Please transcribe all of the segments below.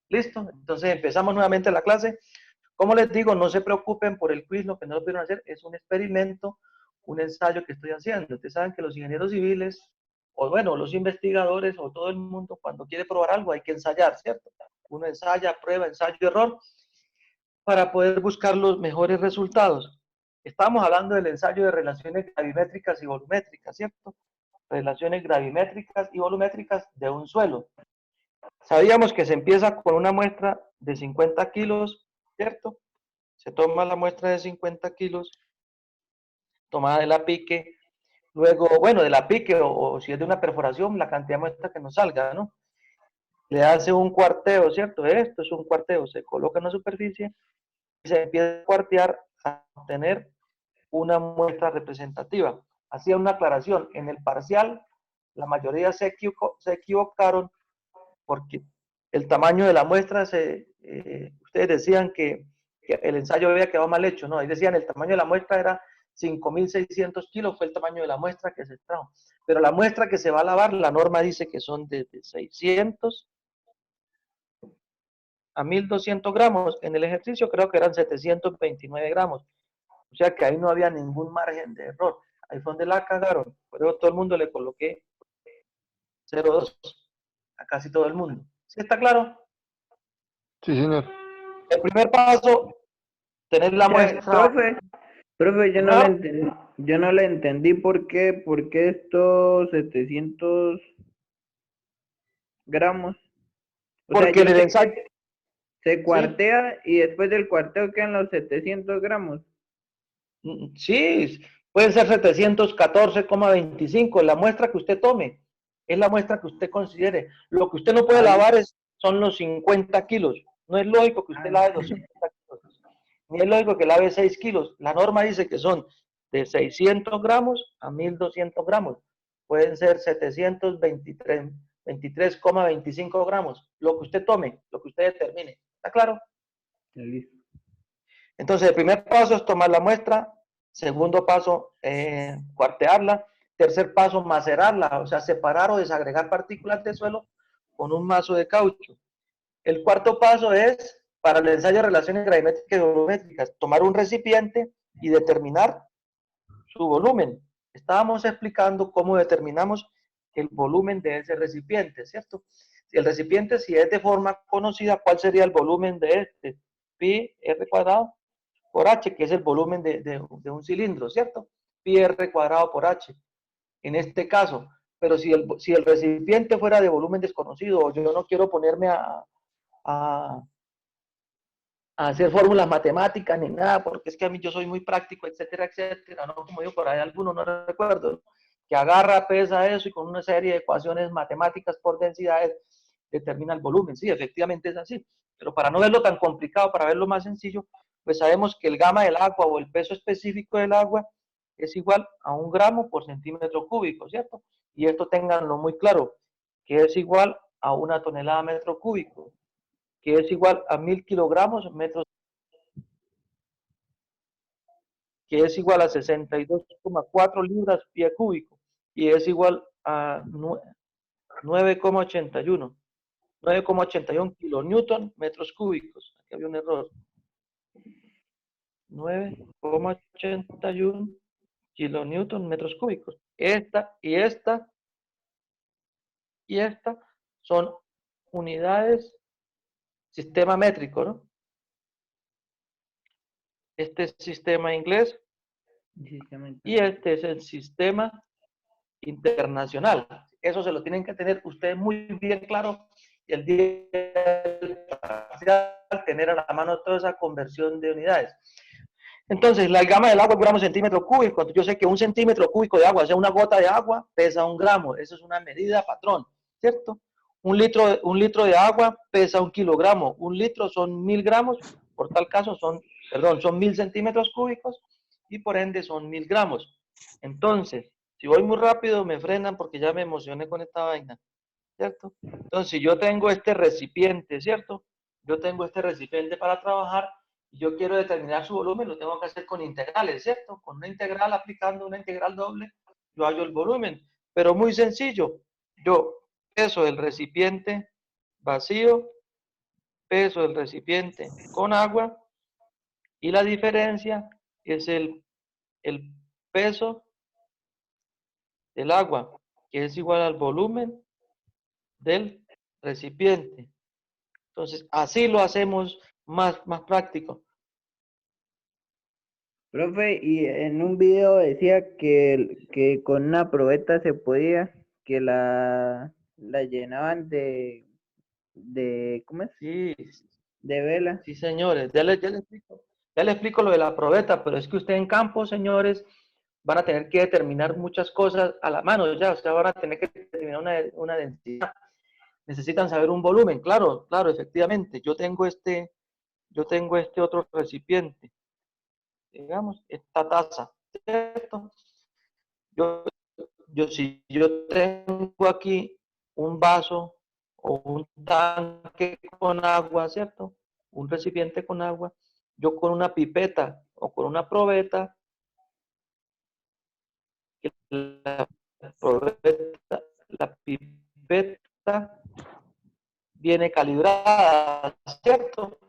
¿Listo? Entonces empezamos nuevamente la clase. Como les digo, no se preocupen por el quiz, lo que no lo pudieron hacer es un experimento, un ensayo que estoy haciendo. Ustedes saben que los ingenieros civiles, o bueno, los investigadores, o todo el mundo, cuando quiere probar algo hay que ensayar, ¿cierto? Uno ensaya, prueba, ensayo, error, para poder buscar los mejores resultados. Estamos hablando del ensayo de relaciones gravimétricas y volumétricas, ¿cierto? Relaciones gravimétricas y volumétricas de un suelo. Sabíamos que se empieza con una muestra de 50 kilos, ¿cierto? Se toma la muestra de 50 kilos, tomada de la pique, luego, bueno, de la pique o si es de una perforación, la cantidad de muestra que nos salga, ¿no? Le hace un cuarteo, ¿cierto? Esto es un cuarteo, se coloca en la superficie y se empieza a cuartear a obtener una muestra representativa. Hacía una aclaración, en el parcial la mayoría se equivocaron porque el tamaño de la muestra, ustedes decían que el ensayo había quedado mal hecho, ¿no? Ahí decían el tamaño de la muestra era 5.600 kilos, fue el tamaño de la muestra que se extrajo. Pero la muestra que se va a lavar, la norma dice que son de 600 a 1.200 gramos. En el ejercicio creo que eran 729 gramos. O sea que ahí no había ningún margen de error. Ahí fue donde la cagaron. Por eso todo el mundo le coloqué 0,2 a casi todo el mundo. ¿Sí está claro? Sí, señor. El primer paso, tener la muestra. Profe, Señor, yo no le entendí por qué estos 700 gramos. O sea, porque yo en el sé ensayo, que se sí, cuartea y después del cuarteo quedan los 700 gramos. sí, pueden ser 714,25, la muestra que usted tome, es la muestra que usted considere. Lo que usted no puede Ahí, lavar son los 50 kilos. No es lógico que usted ah, lave los 50 kilos, ni es lógico que lave 6 kilos. La norma dice que son de 600 gramos a 1.200 gramos. Pueden ser 723,25 gramos. Lo que usted tome, lo que usted determine. ¿Está claro? listo. Entonces, el primer paso es tomar la muestra, segundo paso, cuartearla, tercer paso, macerarla, o sea, separar o desagregar partículas de suelo con un mazo de caucho. El cuarto paso es, para el ensayo de relaciones gravimétricas y volumétricas, tomar un recipiente y determinar su volumen. Estábamos explicando cómo determinamos el volumen de ese recipiente, ¿cierto? Si el recipiente, si es de forma conocida, ¿cuál sería el volumen de este? Pi r cuadrado por h, que es el volumen de un cilindro, ¿cierto? Pi r cuadrado por h, en este caso. Pero si el recipiente fuera de volumen desconocido, o yo no quiero ponerme a, a hacer fórmulas matemáticas ni nada, porque es que a mí yo soy muy práctico, etcétera, etcétera, no como digo por ahí algunos, no recuerdo, que agarra, pesa eso y con una serie de ecuaciones matemáticas por densidades determina el volumen. Sí, efectivamente es así, pero para no verlo tan complicado, para verlo más sencillo, pues sabemos que el gamma del agua o el peso específico del agua es igual a 1 gramo por centímetro cúbico, ¿cierto? Y esto ténganlo muy claro, que es igual a 1 tonelada metro cúbico, que es igual a 1.000 kilogramos metros, que es igual a 62,4 libras pie cúbico, y es igual a 9,81 kilonewton metros cúbicos. Aquí había un error. 9,81 kilonewton metros cúbicos. Esta y esta y esta son unidades sistema métrico, ¿no? Este es sistema inglés y este es el sistema internacional. Eso se lo tienen que tener ustedes muy bien claro y el día del parcial tener a la mano toda esa conversión de unidades. Entonces, la gama del agua es gramos centímetro cúbico. Yo sé que 1 centímetro cúbico de agua, o sea, una gota de agua, pesa 1 gramo. Eso es una medida patrón, ¿cierto? Un litro de agua pesa 1 kilogramo. 1 litro son 1.000 gramos. Por tal caso son 1.000 centímetros cúbicos y por ende son 1.000 gramos. Entonces, si voy muy rápido me frenan porque ya me emocioné con esta vaina, ¿cierto? Entonces, si yo tengo este recipiente, ¿cierto? Yo tengo este recipiente para trabajar y yo quiero determinar su volumen, lo tengo que hacer con integrales, ¿cierto? Con una integral, aplicando una integral doble, yo hallo el volumen. Pero muy sencillo, yo peso el recipiente vacío peso del recipiente con agua y la diferencia es el peso del agua, que es igual al volumen del recipiente. Entonces, así lo hacemos más práctico. Profe, y en un video decía que con una probeta se podía, que la llenaban ¿cómo es? Sí, De vela. sí, señores, ya le explico lo de la probeta, pero es que usted en campo, señores, van a tener que determinar muchas cosas a la mano ya, o sea, van a tener que determinar una densidad. Necesitan saber un volumen, claro, claro, efectivamente. Yo tengo este otro recipiente, digamos, esta taza, ¿cierto? Yo, si yo tengo aquí un vaso o un tanque con agua, ¿cierto? Un recipiente con agua, yo con una pipeta o con una probeta, la la pipeta viene calibrada, ¿cierto?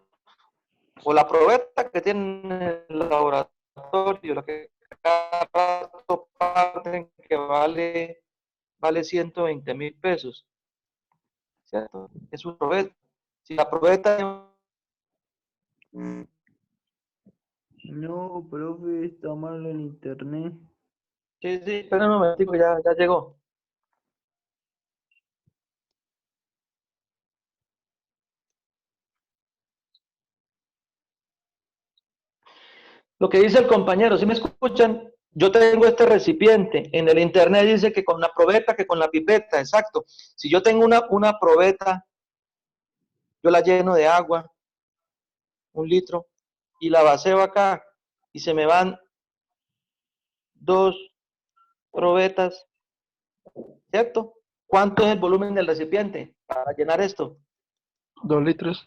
O la probeta que tiene el laboratorio, lo que cada rato parten que vale 120.000 pesos, ¿cierto? Es una probeta. Si la probeta... No, profe, está mal el internet. Sí, sí, espera un momentico, ya llegó. Lo que dice el compañero, si me escuchan, yo tengo este recipiente. En el internet dice que con la probeta, que con la pipeta, exacto. Si yo tengo una probeta, yo la lleno de agua, 1 litro, y la vacío acá, y se me van 2 probetas, ¿cierto? ¿Cuánto es el volumen del recipiente para llenar esto? 2 litros.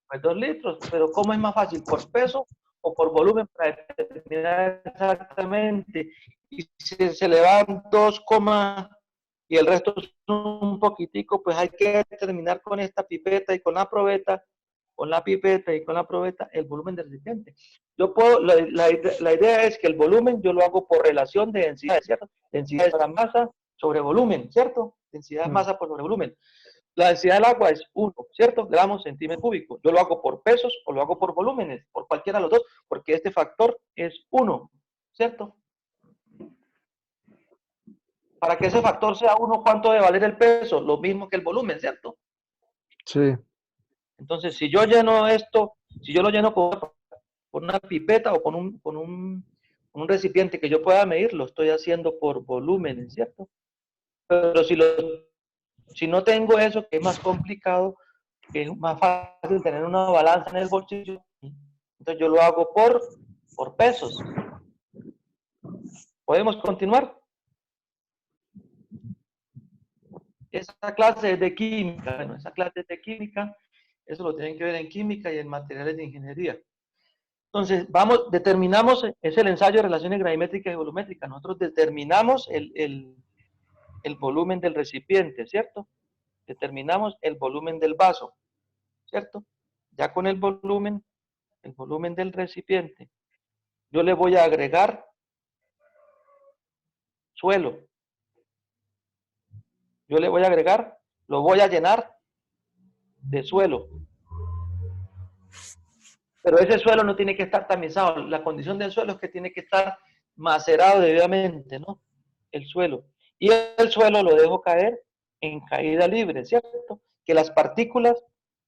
Pues 2 litros, pero ¿cómo es más fácil? ¿Por peso o por volumen para determinar exactamente? Y si se le van 2, y el resto es un poquitico, pues hay que determinar con esta pipeta y con la probeta, con la pipeta y con la probeta, el volumen del recipiente. Yo puedo, la idea es que el volumen yo lo hago por relación de densidad, ¿cierto? Densidad es la masa sobre volumen, ¿cierto? Densidad es masa por sobre volumen. La densidad del agua es 1, ¿cierto? Gramos centímetro cúbico. Yo lo hago por pesos o lo hago por volúmenes, por cualquiera de los dos, porque este factor es 1, ¿cierto? Para que ese factor sea 1, ¿cuánto debe valer el peso? Lo mismo que el volumen, ¿cierto? Sí. Entonces, si yo lleno esto, si yo lo lleno con una pipeta o con un recipiente que yo pueda medir, lo estoy haciendo por volúmenes, ¿cierto? Pero si no tengo eso, que es más complicado, que es más fácil tener una balanza en el bolsillo, entonces yo lo hago por pesos. ¿Podemos continuar? Esa clase es de química. Bueno, esa clase es de química. Eso lo tienen que ver en química y en materiales de ingeniería. Entonces, determinamos, es el ensayo de relaciones gravimétricas y volumétricas. Nosotros determinamos el volumen del recipiente, ¿cierto? Determinamos el volumen del vaso, ¿cierto? Ya con el volumen del recipiente, yo le voy a agregar suelo. Yo le voy a agregar, lo voy a llenar de suelo. Pero ese suelo no tiene que estar tamizado. La condición del suelo es que tiene que estar macerado debidamente, ¿no? El suelo. Y el suelo lo dejo caer en caída libre, ¿cierto? Que las partículas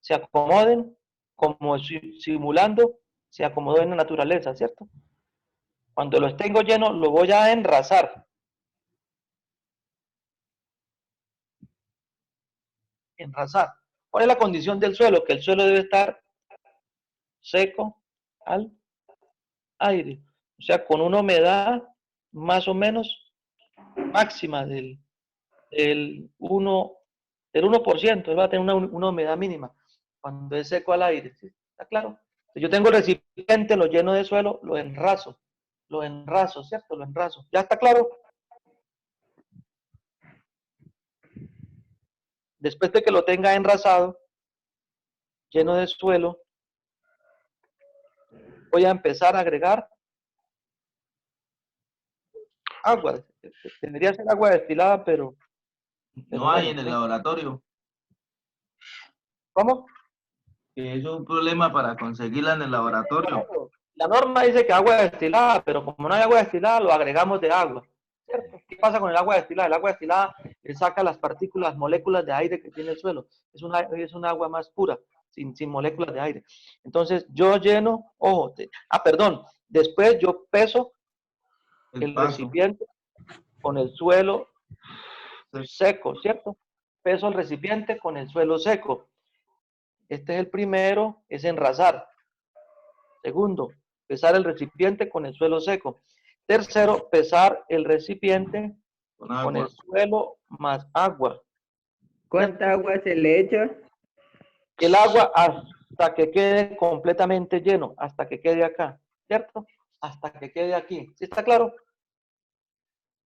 se acomoden como simulando se acomodó en la naturaleza, ¿cierto? Cuando lo tengo lleno, lo voy a enrasar. Enrasar. ¿Cuál es la condición del suelo? Que el suelo debe estar seco al aire. O sea, con una humedad más o menos máxima del 1, del 1%, él va a tener una humedad mínima cuando es seco al aire, ¿sí? ¿Está claro? Si yo tengo el recipiente, lo lleno de suelo, lo enraso, ¿cierto? Lo enraso. ¿Ya está claro? Después de que lo tenga enrasado, lleno de suelo, voy a empezar a agregar agua. Tendría que ser agua destilada, pero No hay bueno, en el sí. laboratorio. ¿Cómo? Que es un problema para conseguirla en el laboratorio. La norma dice que agua destilada, pero como no hay agua destilada, lo agregamos de agua. ¿Cierto? ¿Qué pasa con el agua destilada? El agua destilada le saca las partículas, moléculas de aire que tiene el suelo. Es un agua más pura, sin moléculas de aire. Entonces, yo lleno, ojo, perdón, después yo peso el paso. recipiente con el suelo seco, ¿cierto? Peso el recipiente con el suelo seco. Este es el primero, es enrasar. Segundo, pesar el recipiente con el suelo seco. Tercero, pesar el recipiente con el suelo más agua. ¿Cuánta agua se le echa? El agua hasta que quede completamente lleno, hasta que quede acá, ¿cierto? Hasta que quede aquí. ¿Sí está claro?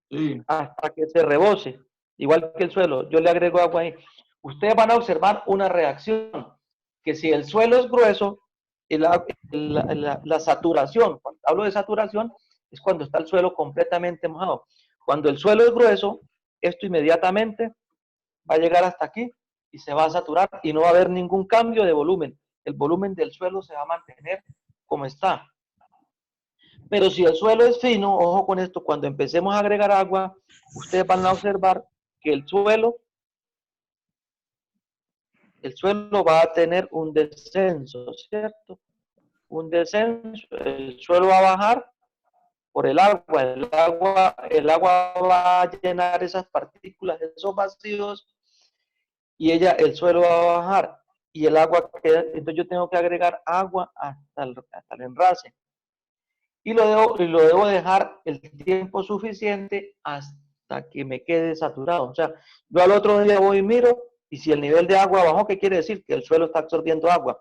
Sí. Hasta que se rebose, igual que el suelo. Yo le agrego agua ahí. Ustedes van a observar una reacción, que si el suelo es grueso, la saturación, cuando hablo de saturación, es cuando está el suelo completamente mojado. Cuando el suelo es grueso, esto inmediatamente va a llegar hasta aquí y se va a saturar y no va a haber ningún cambio de volumen. El volumen del suelo se va a mantener como está. Pero si el suelo es fino, ojo con esto, cuando empecemos a agregar agua, ustedes van a observar que el suelo va a tener un descenso, ¿cierto? Un descenso, el suelo va a bajar por el agua va a llenar esas partículas, esos vacíos, y el suelo va a bajar, y el agua queda, entonces yo tengo que agregar agua hasta el enrase. Y lo debo dejar el tiempo suficiente hasta que me quede saturado. O sea, yo al otro día voy y miro, y si el nivel de agua bajó, ¿qué quiere decir? Que el suelo está absorbiendo agua.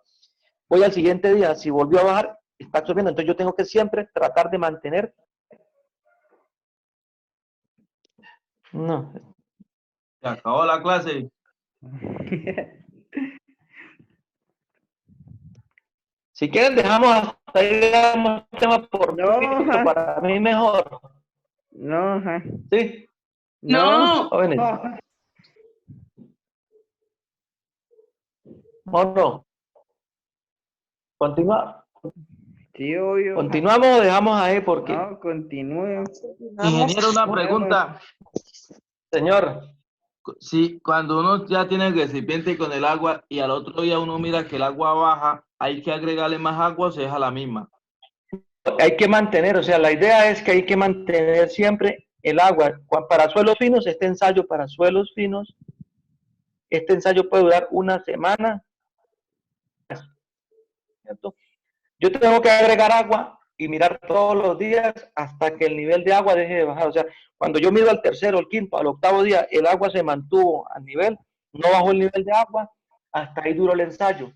Voy al siguiente día, si volvió a bajar, está absorbiendo. Entonces yo tengo que siempre tratar de mantener. No. Se acabó la clase. Si quieren, dejamos hasta ahí el tema por No, poquito, para mí mejor. no, ajá. ¿Sí? No. Jóvenes. Mono. Continúa. Sí, obvio. Continuamos o dejamos ahí porque. No, continúe. Ingeniero, una pregunta. Señor. Si cuando uno ya tiene el recipiente con el agua y al otro día uno mira que el agua baja, ¿hay que agregarle más agua o se deja la misma? Hay que mantener, o sea, la idea es que hay que mantener siempre el agua. Para suelos finos, este ensayo para suelos finos, este ensayo puede durar una semana, ¿cierto? Yo tengo que agregar agua y mirar todos los días hasta que el nivel de agua deje de bajar. O sea, cuando yo mido al tercero, al quinto, al octavo día, el agua se mantuvo al nivel, no bajó el nivel de agua, hasta ahí duró el ensayo.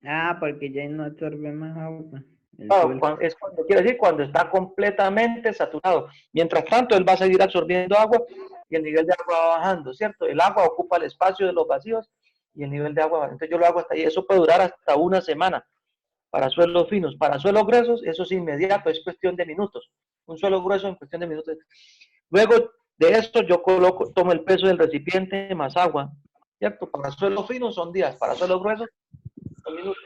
Ah, porque ya no absorbe más agua. Claro, es cuando quiere decir cuando está completamente saturado. Mientras tanto, él va a seguir absorbiendo agua y el nivel de agua va bajando, ¿cierto? El agua ocupa el espacio de los vacíos y el nivel de agua baja. Entonces yo lo hago hasta ahí. Eso puede durar hasta una semana para suelos finos. Para suelos gruesos, eso es inmediato, es cuestión de minutos. Un suelo grueso en cuestión de minutos. Luego de esto, yo tomo el peso del recipiente más agua, ¿cierto? Para suelos finos son días, para suelos gruesos son minutos.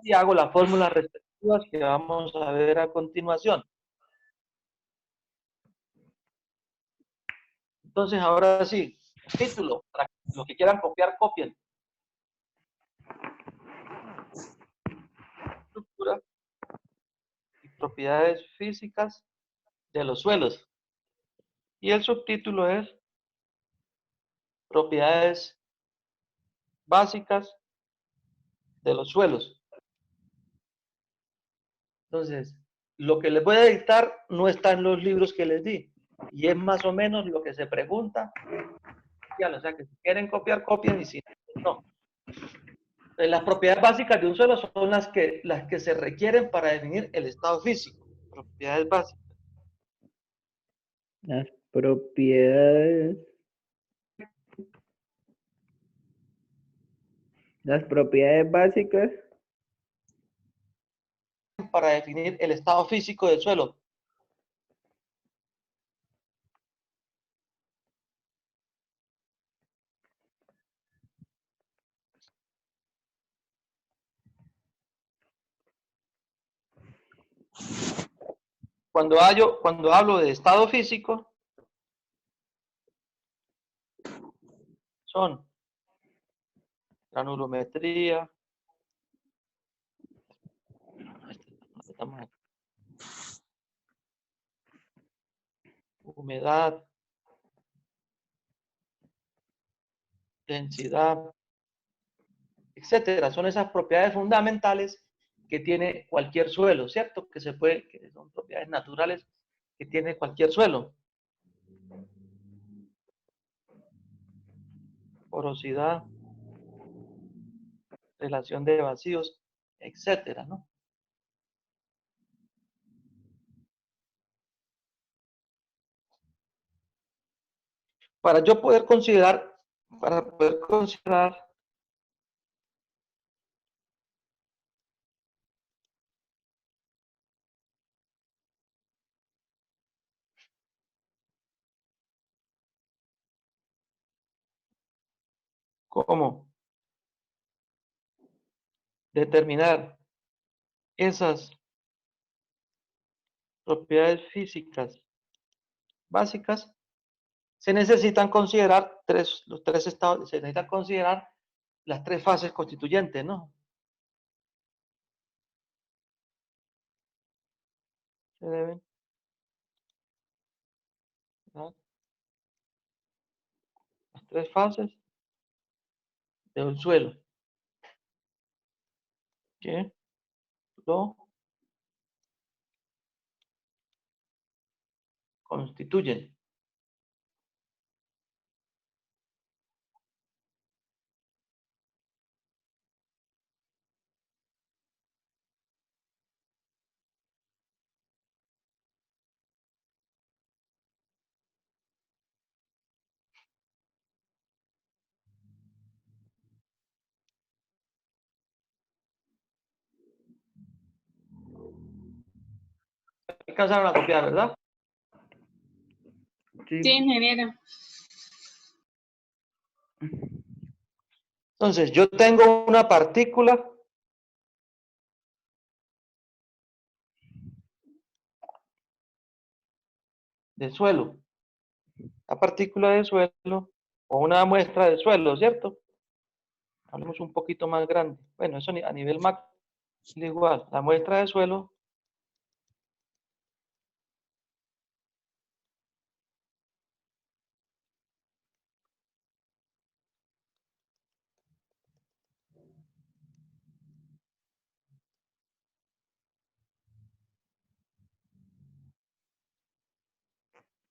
Y hago las fórmulas respectivas que vamos a ver a continuación. Entonces, ahora sí, título, para los que quieran copiar, copien. Estructura y propiedades físicas de los suelos. Y el subtítulo es propiedades básicas de los suelos. Entonces, lo que les voy a dictar no está en los libros que les di. Y es más o menos lo que se pregunta. O sea, que si quieren copiar, copien y si no. Las propiedades básicas de un suelo son las que se requieren para definir el estado físico. Propiedades básicas. Las propiedades. Las propiedades básicas sirven para definir el estado físico del suelo. Cuando hablo de estado físico, son granulometría, humedad, densidad, etcétera. Son esas propiedades fundamentales que tiene cualquier suelo, ¿cierto? Que son propiedades naturales que tiene cualquier suelo. Porosidad, relación de vacíos, etcétera, ¿no? Para poder considerar cómo determinar esas propiedades físicas básicas, se necesitan considerar los tres estados, se necesitan considerar las tres fases constituyentes, ¿no? Se deben dar las tres fases del suelo que lo constituyen. Alcanzaron a copiar, ¿verdad? Sí. Sí, ingeniero. Entonces, yo tengo una partícula de suelo. La partícula de suelo o una muestra de suelo, ¿cierto? Hablemos un poquito más grande. Bueno, eso a nivel macro es igual. La muestra de suelo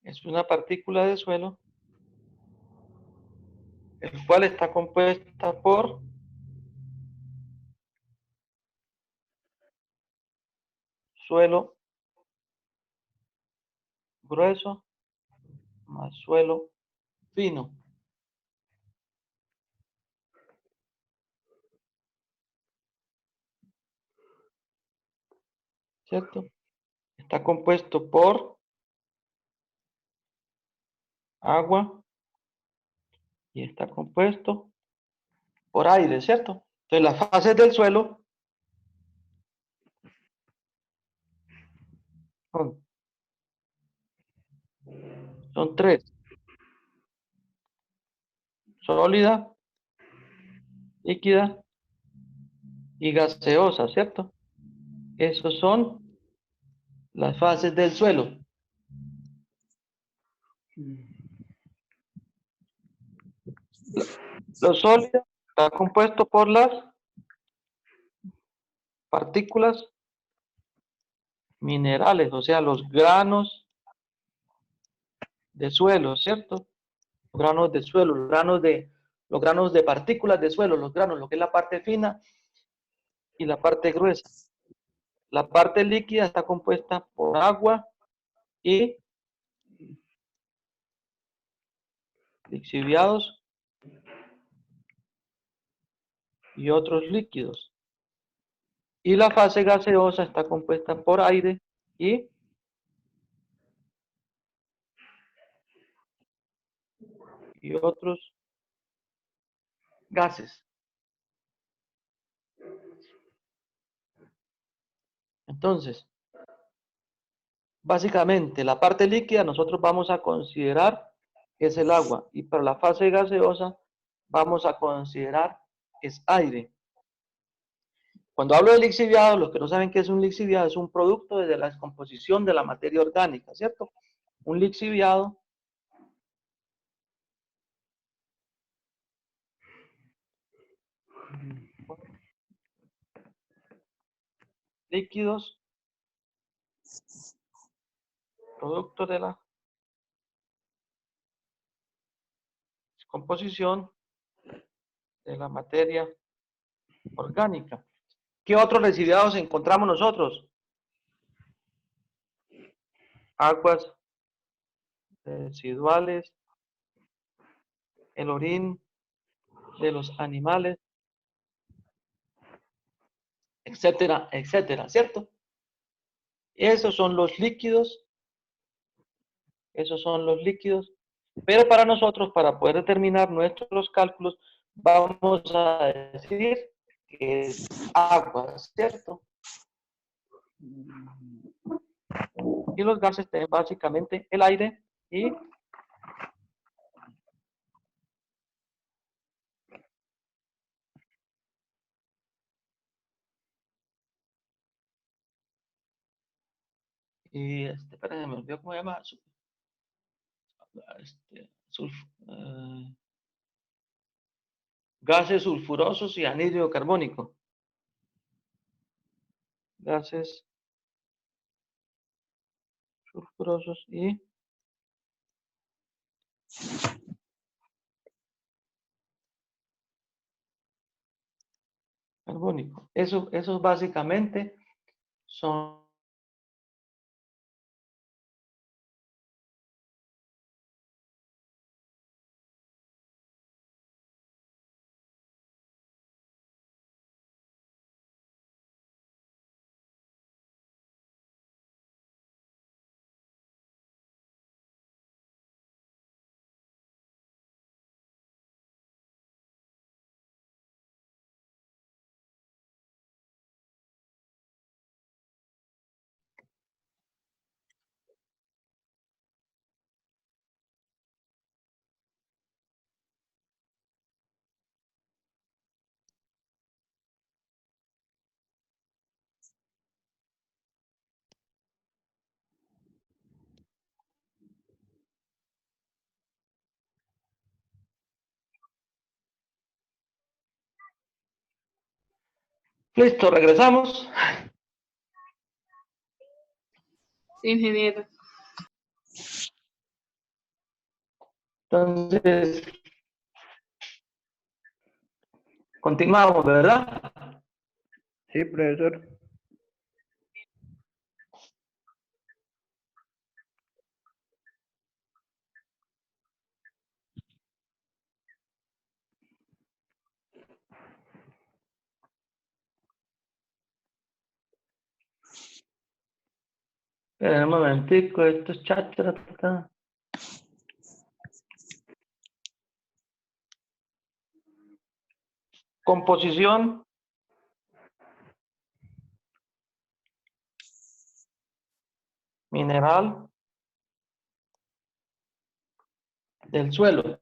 es una partícula de suelo, el cual está compuesta por suelo grueso más suelo fino. ¿Cierto? Está compuesto por agua y está compuesto por aire, ¿cierto? Entonces las fases del suelo son tres: sólida, líquida y gaseosa, ¿cierto? Esos son las fases del suelo. Lo sólido está compuesto por las partículas minerales, o sea, los granos de suelo, ¿cierto? Los granos de suelo, los granos de partículas de suelo, los granos, lo que es la parte fina y la parte gruesa. La parte líquida está compuesta por agua y lixiviados y otros líquidos. Y la fase gaseosa está compuesta por aire y otros gases. Entonces, básicamente, la parte líquida nosotros vamos a considerar que es el agua, y para la fase gaseosa vamos a considerar que es aire. Cuando hablo de lixiviado, los que no saben qué es un lixiviado, es un producto de la descomposición de la materia orgánica, ¿cierto? Un lixiviado líquidos, producto de la descomposición de la materia orgánica. ¿Qué otros lixiviados encontramos nosotros? Aguas residuales, el orín de los animales, etcétera, etcétera, ¿cierto? Esos son los líquidos, pero para nosotros, para poder determinar nuestros cálculos, vamos a decir que es agua, ¿cierto? Y los gases tienen básicamente el aire espérame, me olvidó cómo se llama, gases sulfurosos y anhídrido carbónico. Gases sulfurosos y carbónico. Esos básicamente son listo, regresamos. Sí, ingeniero. Entonces, continuamos, ¿verdad? Sí, profesor. Espera un momentico, esto es cháchara. Composición mineral del suelo.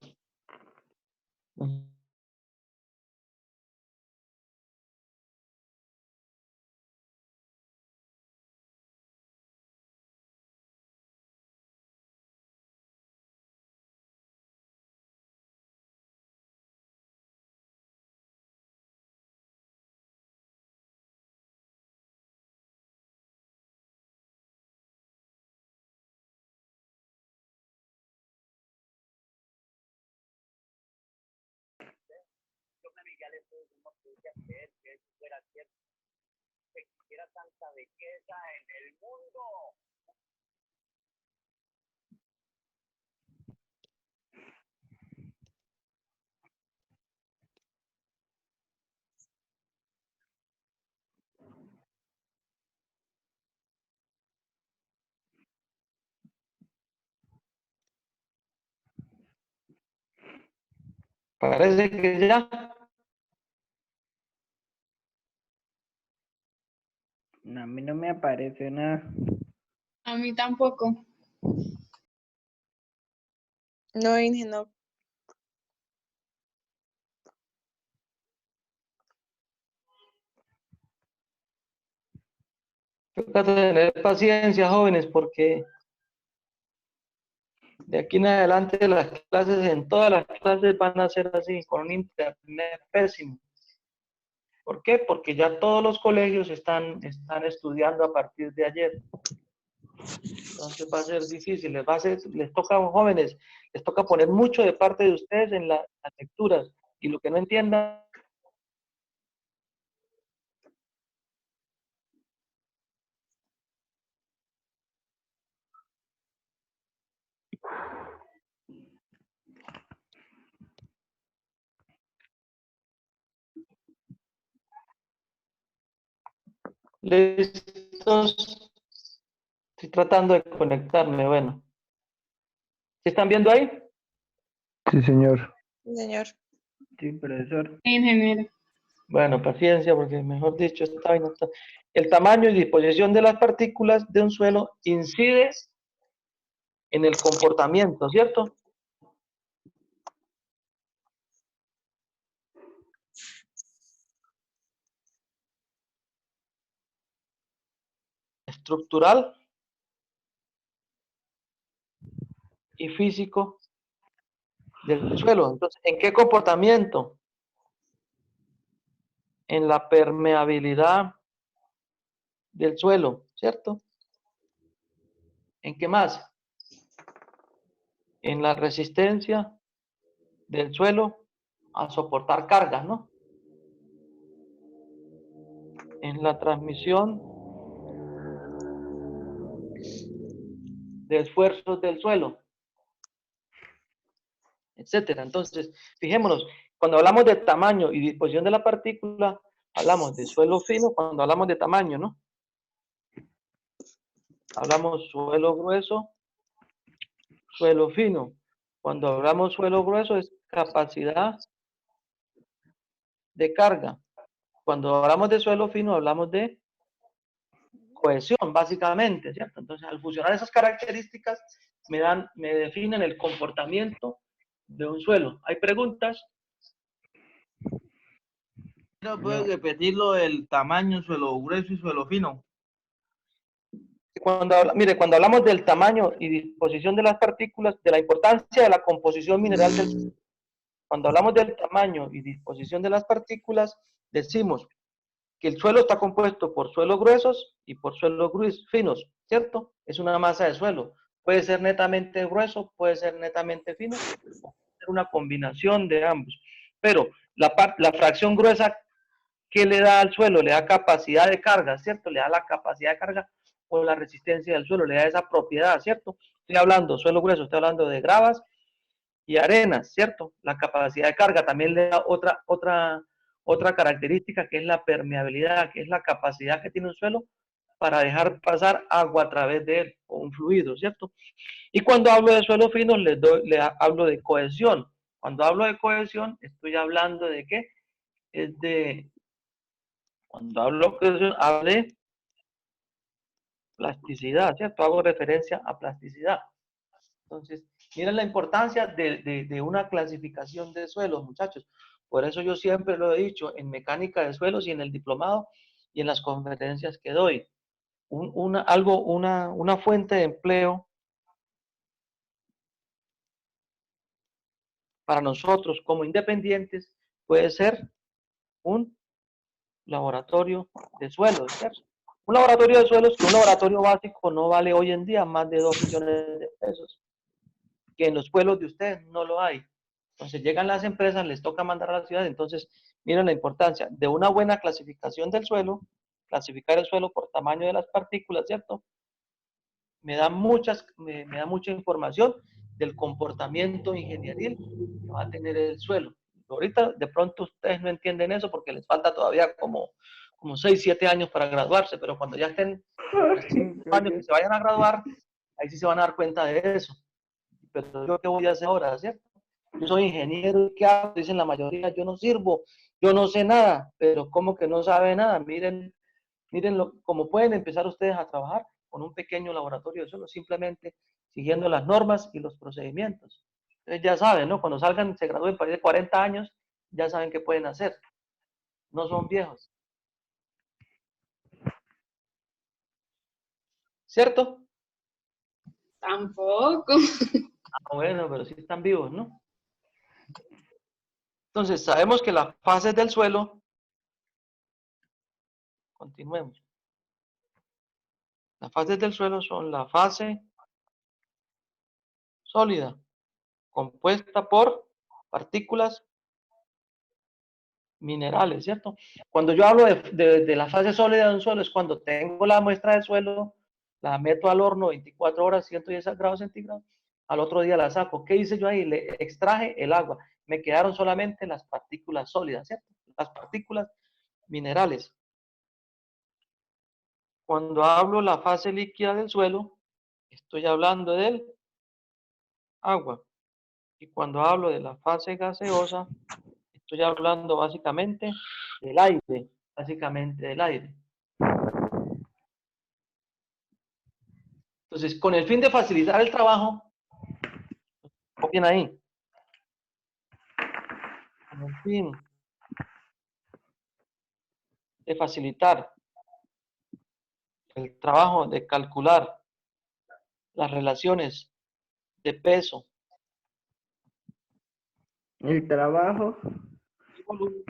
Parece que ya. A mí no me aparece nada. A mí tampoco. No, Inge, no. Toca tener paciencia, jóvenes, porque de aquí en adelante las clases, en todas las clases van a ser así, con un internet pésimo. ¿Por qué? Porque ya todos los colegios están estudiando a partir de ayer. Entonces va a ser difícil, les toca a los jóvenes, les toca poner mucho de parte de ustedes en las lecturas, y lo que no entiendan, listos, estoy tratando de conectarme, bueno. ¿Se están viendo ahí? Sí, señor. Sí, señor. Sí, profesor. Ingeniero. Bueno, paciencia, porque mejor dicho, esta vaina está... El tamaño y disposición de las partículas de un suelo incide en el comportamiento, ¿cierto? Estructural y físico del suelo. Entonces, ¿en qué comportamiento? En la permeabilidad del suelo, ¿cierto? ¿En qué más? En la resistencia del suelo a soportar cargas, ¿no? En la transmisión de esfuerzos del suelo, etcétera. Entonces, fijémonos, cuando hablamos de tamaño y disposición de la partícula, hablamos de suelo fino cuando hablamos de tamaño, ¿no? Hablamos suelo grueso, suelo fino. Cuando hablamos suelo grueso es capacidad de carga. Cuando hablamos de suelo fino hablamos de cohesión, básicamente, ¿cierto? Entonces, al fusionar esas características, me definen el comportamiento de un suelo. ¿Hay preguntas? ¿No puedes repetirlo el tamaño, suelo grueso y suelo fino? Mire, cuando hablamos del tamaño y disposición de las partículas, de la importancia de la composición mineral del suelo, cuando hablamos del tamaño y disposición de las partículas, decimos que el suelo está compuesto por suelos gruesos y por suelos finos, ¿cierto? Es una masa de suelo. Puede ser netamente grueso, puede ser netamente fino, o puede ser una combinación de ambos. Pero la fracción gruesa, ¿qué le da al suelo? Le da capacidad de carga, ¿cierto? Le da la capacidad de carga o la resistencia del suelo, le da esa propiedad, ¿cierto? Estoy hablando, suelo grueso, estoy hablando de gravas y arenas, ¿cierto? La capacidad de carga también le da otra característica, que es la permeabilidad, que es la capacidad que tiene un suelo para dejar pasar agua a través de él, o un fluido, ¿cierto? Y cuando hablo de suelos finos, hablo de cohesión. Cuando hablo de cohesión, estoy hablando de qué? Cuando hablo de cohesión, hablo de plasticidad, ¿cierto? Hago referencia a plasticidad. Entonces, miren la importancia de una clasificación de suelos, muchachos. Por eso yo siempre lo he dicho en mecánica de suelos y en el diplomado y en las conferencias que doy. Una fuente de empleo para nosotros como independientes puede ser un laboratorio de suelos, ¿cierto? Un laboratorio de suelos, que un laboratorio básico no vale hoy en día más de 2 millones de pesos, que en los pueblos de ustedes no lo hay. Entonces llegan las empresas, les toca mandar a la ciudad, entonces miren la importancia de una buena clasificación del suelo, clasificar el suelo por tamaño de las partículas, ¿cierto? Me da mucha información del comportamiento ingenieril que va a tener el suelo. Ahorita de pronto ustedes no entienden eso porque les falta todavía como 6, 7 años para graduarse, pero cuando ya estén 5 años que se vayan a graduar, ahí sí se van a dar cuenta de eso. Pero yo qué voy a hacer ahora, ¿cierto? Yo soy ingeniero, ¿qué hago? Dicen la mayoría, yo no sirvo, yo no sé nada, pero ¿cómo que no sabe nada? Miren, cómo pueden empezar ustedes a trabajar con un pequeño laboratorio de suelo, simplemente siguiendo las normas y los procedimientos. Entonces ya saben, ¿no? Cuando salgan, se gradúen para de 40 años, ya saben qué pueden hacer. No son viejos. ¿Cierto? Tampoco. Ah, bueno, pero sí están vivos, ¿no? Entonces, sabemos que las fases del suelo, continuemos. Las fases del suelo son la fase sólida, compuesta por partículas minerales, ¿cierto? Cuando yo hablo de la fase sólida de un suelo es cuando tengo la muestra de suelo, la meto al horno 24 horas, 110 grados centígrados, al otro día la saco. ¿Qué hice yo ahí? Le extraje el agua. Me quedaron solamente las partículas sólidas, ¿cierto? Las partículas minerales. Cuando hablo la fase líquida del suelo, estoy hablando del agua. Y cuando hablo de la fase gaseosa, estoy hablando básicamente del aire, Entonces, con el fin de facilitar el trabajo, copien ahí. Con el fin de facilitar el trabajo de calcular las relaciones de peso El trabajo. y volumen,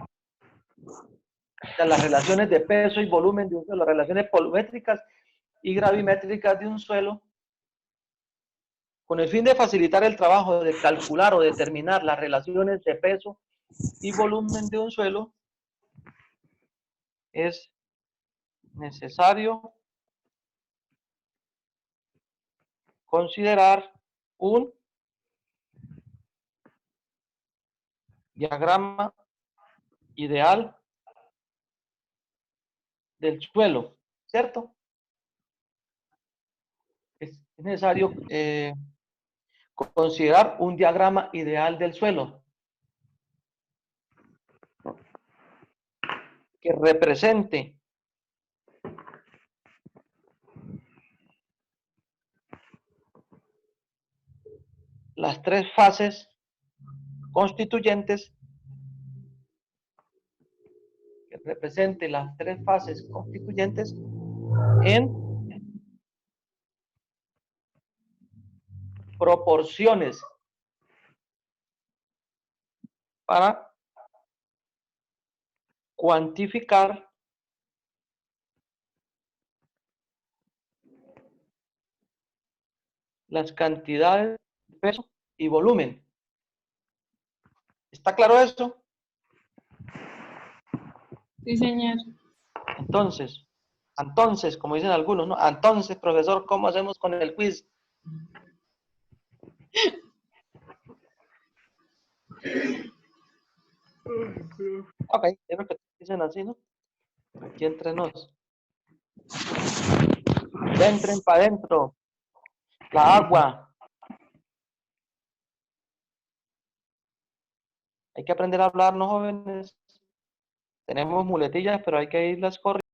o sea, las relaciones de peso y volumen de un suelo, las relaciones volumétricas y gravimétricas de un suelo, con el fin de facilitar el trabajo de calcular o determinar las relaciones de peso y volumen de un suelo, es necesario considerar un diagrama ideal del suelo, ¿cierto? Es necesario considerar un diagrama ideal del suelo que represente las tres fases constituyentes, en proporciones para cuantificar las cantidades de peso y volumen. ¿Está claro esto? Sí, señor. Entonces, como dicen algunos, ¿no? Entonces, profesor, ¿cómo hacemos con el quiz? Ok, es lo que dicen así, ¿no? Aquí entre nos. Entren para adentro. La agua. Hay que aprender a hablar, ¿no, jóvenes? Tenemos muletillas, pero hay que irlas corriendo.